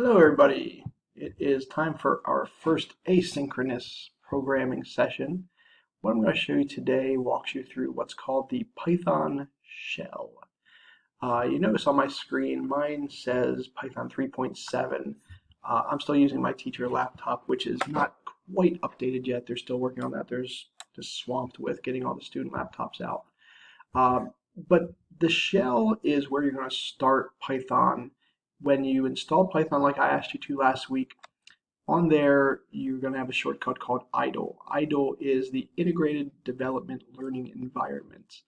Hello everybody. It is time for our first asynchronous programming session. What I'm going to show you today walks you through what's called the Python shell. You notice on my screen mine says Python 3.7. I'm still using my teacher laptop, which is not quite updated yet. They're still working on that. There's just swamped with getting all the student laptops out. But the shell is where you're going to start Python. When you install Python, like I asked you to last week, on there you're going to have a shortcut called idle. Idle is the Integrated Development Learning Environment.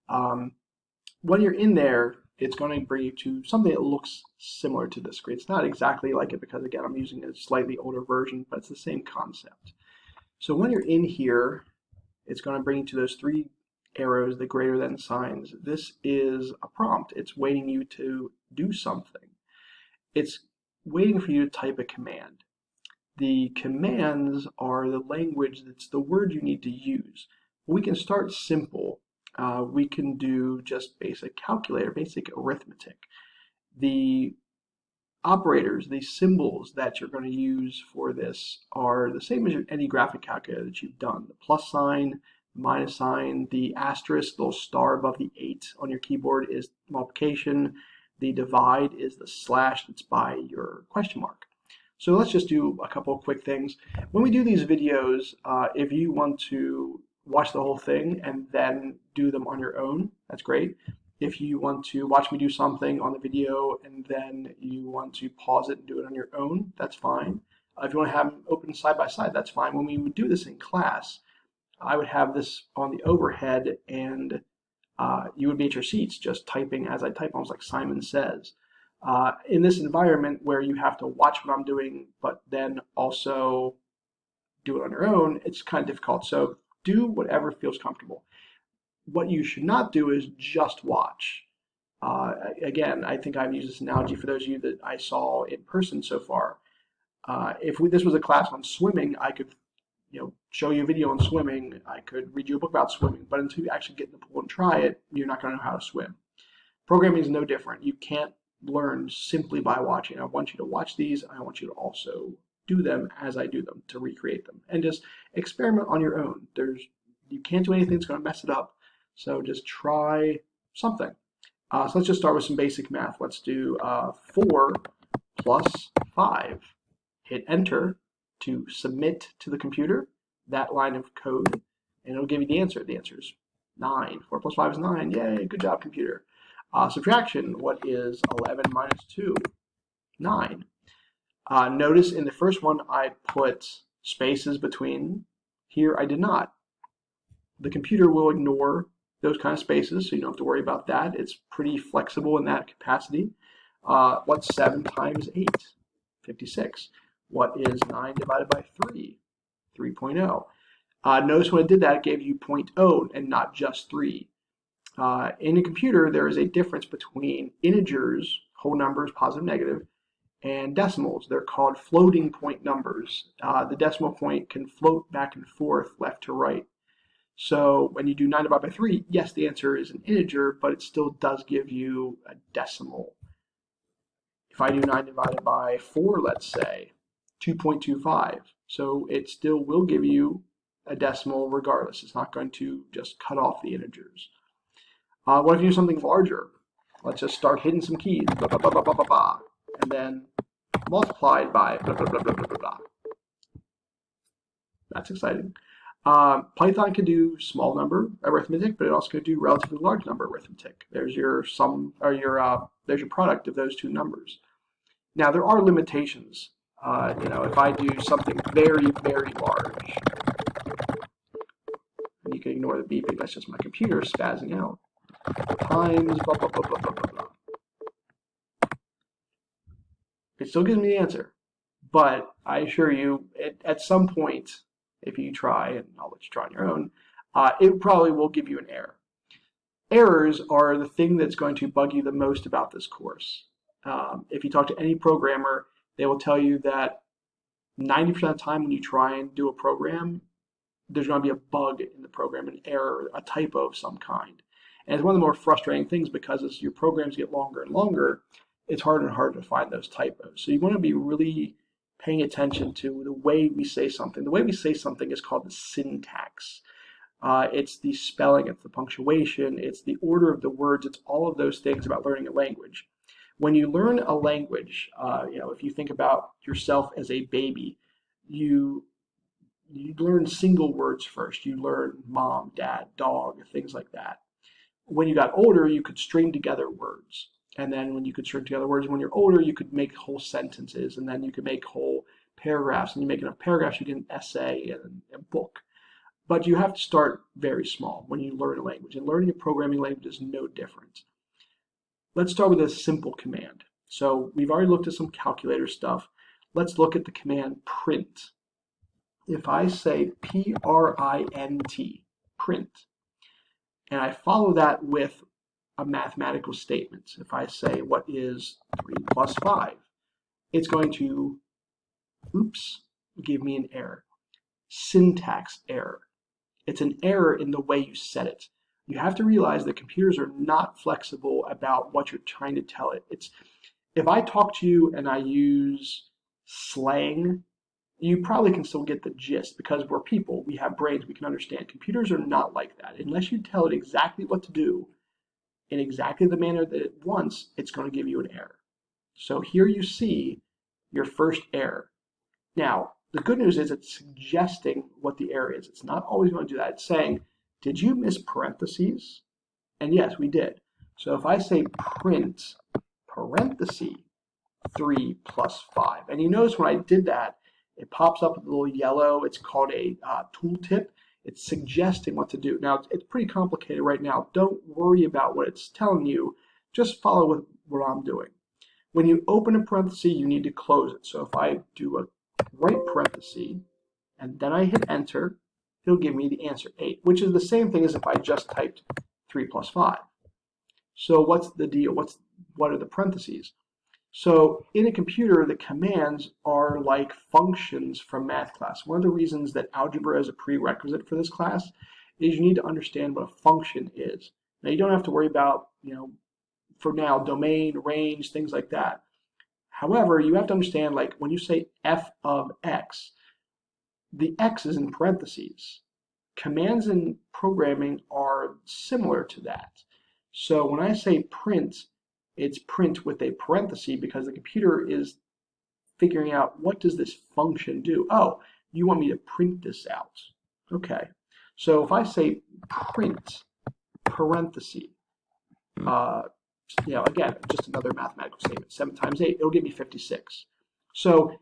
When you're in there, it's going to bring you to something that looks similar to this screen. It's not exactly like it because, again, I'm using a slightly older version, but it's the same concept. So when you're in here, it's going to bring you to those three arrows, the greater than signs. This is a prompt. It's waiting you to do something. It's waiting for you to type a command. The commands are the language, that's the word you need to use. We can start simple. We can do just basic calculator, basic arithmetic. The operators, the symbols that you're going to use for this are the same as any graphic calculator that you've done. The plus sign, minus sign, the asterisk, little star above the 8 on your keyboard is multiplication. The divide is the slash that's by your question mark. So let's just do a couple of quick things. When we do these videos, if you want to watch the whole thing and then do them on your own, that's great. If you want to watch me do something on the video and then you want to pause it and do it on your own, that's fine. If you want to have them open side by side, that's fine. When we would do this in class, I would have this on the overhead and you would be at your seats just typing as I type, almost like Simon Says. In this environment where you have to watch what I'm doing, but then also do it on your own, it's kind of difficult. So do whatever feels comfortable. What you should not do is just watch. Again, I think I've used this analogy for those of you that I saw in person so far. If this was a class on swimming, I could show you a video on swimming. I could read you a book about swimming, but until you actually get in the pool and try it, you're not going to know how to swim. Programming is no different. You can't learn simply by watching. I want you to watch these. I want you to also do them as I do them, to recreate them, and just experiment on your own. You can't do anything that's going to mess it up, so just try something. So let's just start with some basic math. Let's do 4 plus 5. Hit enter to submit to the computer that line of code, and it'll give you the answer. The answer is 9. 4 plus 5 is 9. Yay, good job, computer. Subtraction, what is 11 minus 2? 9. Notice in the first one I put spaces between. Here I did not. The computer will ignore those kind of spaces, so you don't have to worry about that. It's pretty flexible in that capacity. What's 7 times 8? 56. What is 9 divided by 3? 3.0. Notice when it did that, it gave you 0.0 and not just 3. In a computer, there is a difference between integers, whole numbers, positive, negative, and decimals. They're called floating point numbers. The decimal point can float back and forth, left to right. So when you do 9 divided by 3, yes, the answer is an integer, but it still does give you a decimal. If I do 9 divided by 4, let's say, 2.25. So it still will give you a decimal regardless. It's not going to just cut off the integers. What if you do something larger? Let's just start hitting some keys, blah, blah, blah, blah, blah, blah, blah, and then multiplied by blah, blah, blah, blah, blah, blah. That's exciting. Python can do small number arithmetic, but it also can do relatively large number arithmetic. There's your sum, or there's your product of those two numbers. Now there are limitations. If I do something very, very large, and you can ignore the beeping, that's just my computer spazzing out, times blah, blah, blah, blah, blah, blah, blah. It still gives me the answer, but I assure you, at some point, if you try, and I'll let you try on your own, it probably will give you an error. Errors are the thing that's going to bug you the most about this course. If you talk to any programmer, they will tell you that 90% of the time when you try and do a program, there's going to be a bug in the program, an error, a typo of some kind. And it's one of the more frustrating things because as your programs get longer and longer, it's harder and harder to find those typos. So you want to be really paying attention to the way we say something. The way we say something is called the syntax. It's the spelling, it's the punctuation, it's the order of the words, it's all of those things about learning a language. When you learn a language, if you think about yourself as a baby, you learn single words first. You learn mom, dad, dog, things like that. When you got older, you could string together words. And then when you could string together words, when you're older, you could make whole sentences, and then you could make whole paragraphs. And you make enough paragraphs, you get an essay and a book. But you have to start very small when you learn a language. And learning a programming language is no different. Let's start with a simple command. So we've already looked at some calculator stuff. Let's look at the command print. If I say P-R-I-N-T, print, and I follow that with a mathematical statement. If I say, what is 3 plus 5? It's going to, give me an error. Syntax error. It's an error in the way you said it. You have to realize that computers are not flexible about what you're trying to tell it. If I talk to you and I use slang, you probably can still get the gist because we're people, we have brains, we can understand. Computers are not like that. Unless you tell it exactly what to do in exactly the manner that it wants, it's going to give you an error. So here you see your first error. Now, the good news is it's suggesting what the error is. It's not always going to do that. It's saying, did you miss parentheses? And yes, we did. So if I say print parenthesis 3 plus 5, and you notice when I did that, it pops up with a little yellow. It's called a tooltip. It's suggesting what to do. Now, it's pretty complicated right now. Don't worry about what it's telling you. Just follow with what I'm doing. When you open a parenthesis, you need to close it. So if I do a right parenthesis, and then I hit enter, it'll give me the answer 8, which is the same thing as if I just typed 3 plus 5. So what's the deal? What are the parentheses? So in a computer, the commands are like functions from math class. One of the reasons that algebra is a prerequisite for this class is you need to understand what a function is. Now you don't have to worry about, for now, domain, range, things like that. However, you have to understand, like when you say f of x, the x is in parentheses. Commands in programming are similar to that. So when I say print, it's print with a parenthesis because the computer is figuring out what does this function do. Oh, you want me to print this out. Okay. So if I say print parenthesis, again, just another mathematical statement, 7 times 8, it'll give me 56. So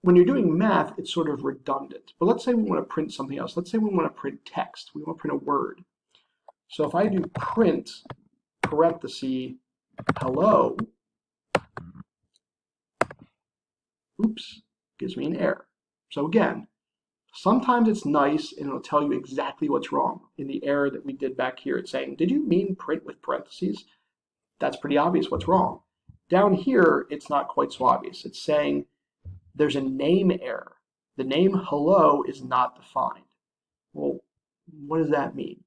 when you're doing math, it's sort of redundant. But let's say we want to print something else. Let's say we want to print text. We want to print a word. So if I do print parenthesis hello, gives me an error. So again, sometimes it's nice and it'll tell you exactly what's wrong. In the error that we did back here, it's saying, did you mean print with parentheses? That's pretty obvious what's wrong. Down here, it's not quite so obvious. It's saying there's a name error. The name hello is not defined. Well, what does that mean?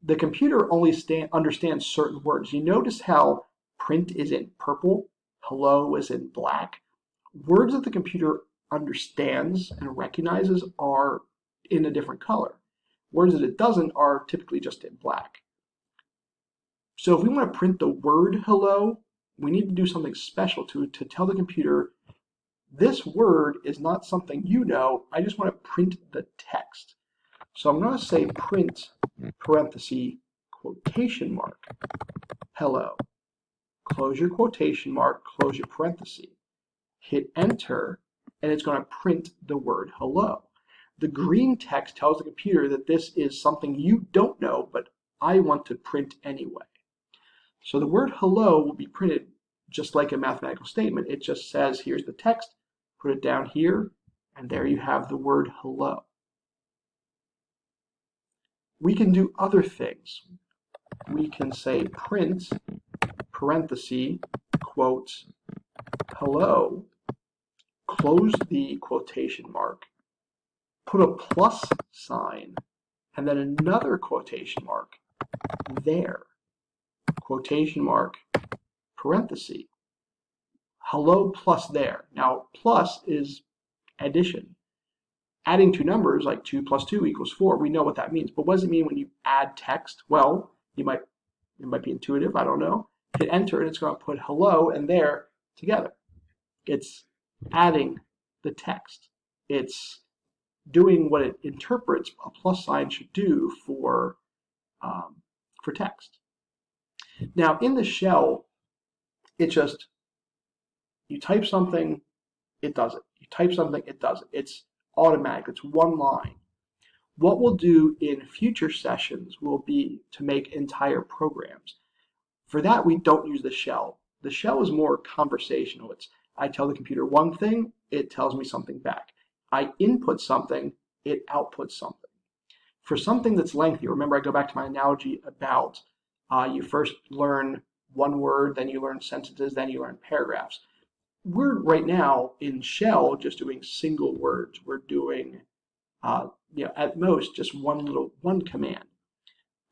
The computer only understands certain words. You notice how print is in purple, hello is in black. Words that the computer understands and recognizes are in a different color. Words that it doesn't are typically just in black. So if we want to print the word hello, we need to do something special to tell the computer, this word is not something you know, I just want to print the text. So I'm going to say print parenthesis quotation mark hello. Close your quotation mark, close your parenthesis. Hit enter, and it's going to print the word hello. The green text tells the computer that this is something you don't know, but I want to print anyway. So the word hello will be printed just like a mathematical statement. It just says, here's the text, put it down here, and there you have the word hello. We can do other things. We can say print parenthesis quote hello, close the quotation mark, put a plus sign, and then another quotation mark there, quotation mark, parenthesis. hello plus there. Now, plus is addition. Adding two numbers like 2 plus 2 equals 4, we know what that means. But what does it mean when you add text? Well, it might be intuitive, I don't know. Hit enter and it's going to put hello and there together. It's adding the text. It's doing what it interprets a plus sign should do for text. Now in the shell, it's just you type something, it does it. You type something, it does it. It's automatic. It's one line. What we'll do in future sessions will be to make entire programs. For that, we don't use the shell. The shell is more conversational. It's I tell the computer one thing, it tells me something back. I input something, it outputs something. For something that's lengthy, remember I go back to my analogy about you first learn one word, then you learn sentences, then you learn paragraphs. We're right now in shell just doing single words. We're doing at most just one command.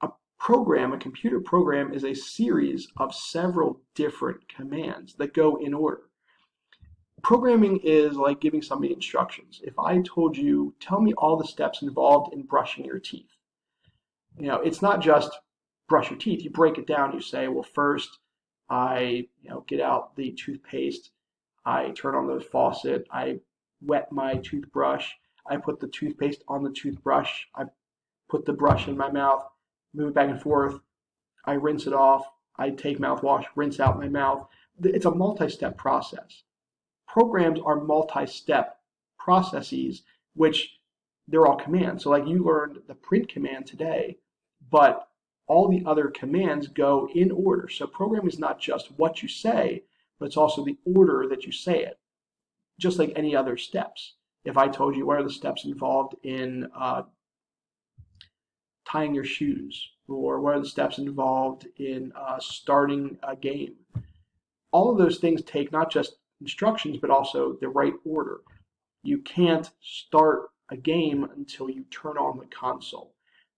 A program, a computer program, is a series of several different commands that go in order. Programming is like giving somebody instructions. If I told you, tell me all the steps involved in brushing your teeth, it's not just brush your teeth. You break it down. You say, well, first I get out the toothpaste, I turn on the faucet, I wet my toothbrush, I put the toothpaste on the toothbrush, I put the brush in my mouth, move it back and forth, I rinse it off, I take mouthwash, rinse out my mouth. It's a multi-step process. Programs are multi-step processes, which they're all commands. So like you learned the print command today, but all the other commands go in order. So programming is not just what you say, but it's also the order that you say it, just like any other steps. If I told you what are the steps involved in tying your shoes, or what are the steps involved in starting a game, all of those things take not just instructions, but also the right order. You can't start a game until you turn on the console.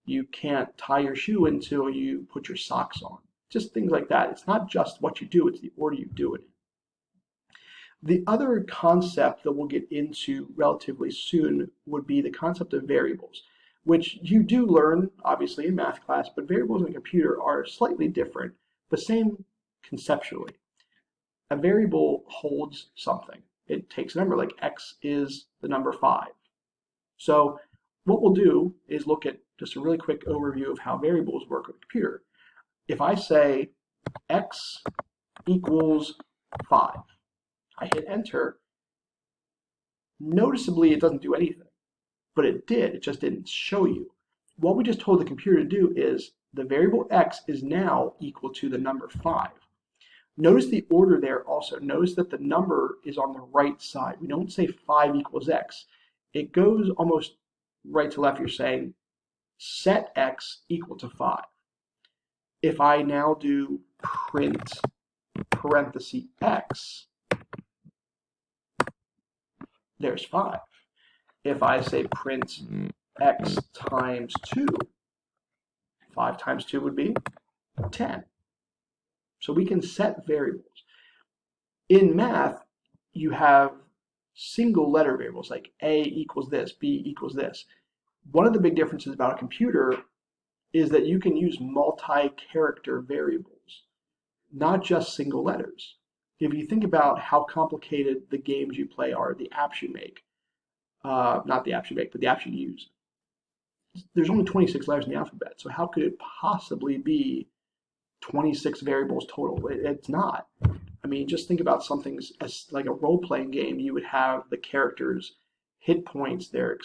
You can't tie your shoe until you put your socks on. Just things like that. It's not just what you do, it's the order you do it in. The other concept that we'll get into relatively soon would be the concept of variables, which you do learn, obviously, in math class, but variables in a computer are slightly different, but same conceptually. A variable holds something. It takes a number, like x is the number 5. So what we'll do is look at just a really quick overview of how variables work with a computer. If I say x equals 5, I hit enter, noticeably it doesn't do anything, but it did, it just didn't show you. What we just told the computer to do is the variable x is now equal to the number 5. Notice the order there also. Notice that the number is on the right side. We don't say 5 equals x. It goes almost right to left. You're saying set x equal to 5. If I now do print parenthesis x, there's 5. If I say print x times 2, 5 times 2 would be 10. So we can set variables. In math, you have single letter variables like A equals this, B equals this. One of the big differences about a computer is that you can use multi-character variables, not just single letters. If you think about how complicated the games you play are, the apps you make, not the apps you make, but the apps you use, there's only 26 letters in the alphabet, so how could it possibly be 26 variables total? It's not. I mean, just think about something as like a role-playing game. You would have the characters' hit points, their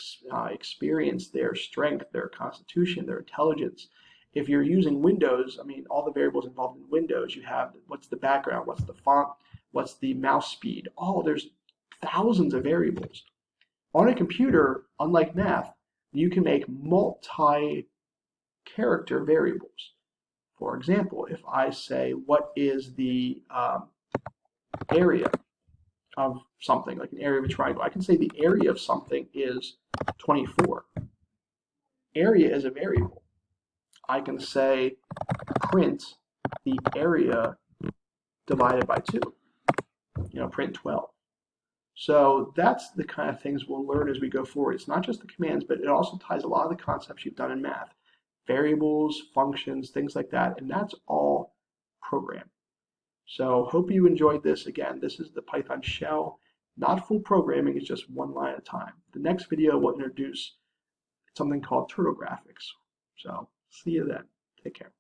experience, their strength, their constitution, their intelligence. If you're using Windows, I mean, all the variables involved in Windows, you have what's the background, what's the font, what's the mouse speed. There's thousands of variables. On a computer, unlike math, you can make multi-character variables. For example, if I say, what is the area of something, like an area of a triangle, I can say the area of something is 24. Area is a variable. I can say print the area divided by 2. print 12. So that's the kind of things we'll learn as we go forward. It's not just the commands, but it also ties a lot of the concepts you've done in math. Variables, functions, things like that, and that's all programming. So hope you enjoyed this. Again, this is the Python shell. Not full programming, it's just one line at a time. The next video will introduce something called turtle graphics. So see you then. Take care.